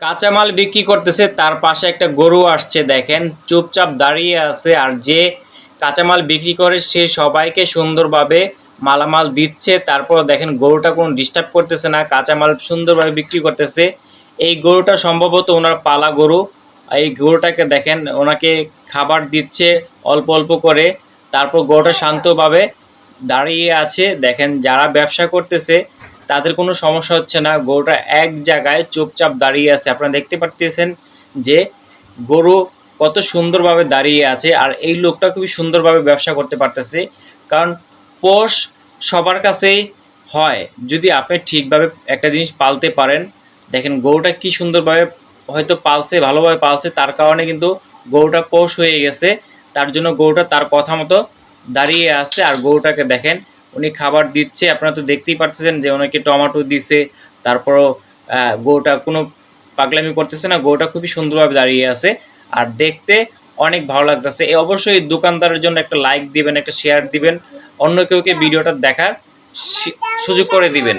কাঁচামাল বিক্রি করতেছে, তার পাশে একটা গরু আসছে, দেখেন চুপচাপ দাঁড়িয়ে আছে। আর যে কাঁচামাল বিক্রি করে সে সবাইকে সুন্দরভাবে মালামাল দিচ্ছে। তারপর দেখেন গরুটা কোনো ডিস্টার্ব করতেছে না, কাঁচামাল সুন্দরভাবে বিক্রি করতেছে। এই গরুটা সম্ভবত ওনার পালা গরু। এই গরুটাকে দেখেন ওনাকে খাবার দিচ্ছে অল্প অল্প করে। তারপর গরুটা শান্তভাবে দাঁড়িয়ে আছে। দেখেন যারা ব্যবসা করতেছে তাদের কোনো সমস্যা হচ্ছে না, গরুটা এক জায়গায় চুপচাপ দাঁড়িয়ে আছে। আপনারা দেখতে পারতেছেন যে গরু কত সুন্দরভাবে দাঁড়িয়ে আছে। আর এই লোকটা খুবই সুন্দরভাবে ব্যবসা করতে পারতেছে, কারণ পোষ সবার কাছেই হয় যদি আপনি ঠিকভাবে একটা জিনিস পালতে পারেন। দেখেন গরুটা কি সুন্দরভাবে হয়তো পালছে, ভালোভাবে পালছে, তার কারণে কিন্তু গরুটা পোষ হয়ে গেছে। তার জন্য গরুটা তার কথা মতো দাঁড়িয়ে আছে। আর গরুটাকে দেখেন উনি খাবার দিচ্ছে, আপনারা তো দেখতেই পাচ্ছেন যে ওনাকে টমেটো দিছে। তারপরও গরুটা কোনো পাগলামি করতেছে না, গরুটা খুবই সুন্দরভাবে দাঁড়িয়ে আছে। আর দেখতে অনেক ভালো লাগতেছে। অবশ্যই দোকানদারের জন্য একটা লাইক দিবেন, একটা শেয়ার দিবেন, অন্য কেউকে ভিডিওটা দেখার সুযোগ করে দিবেন।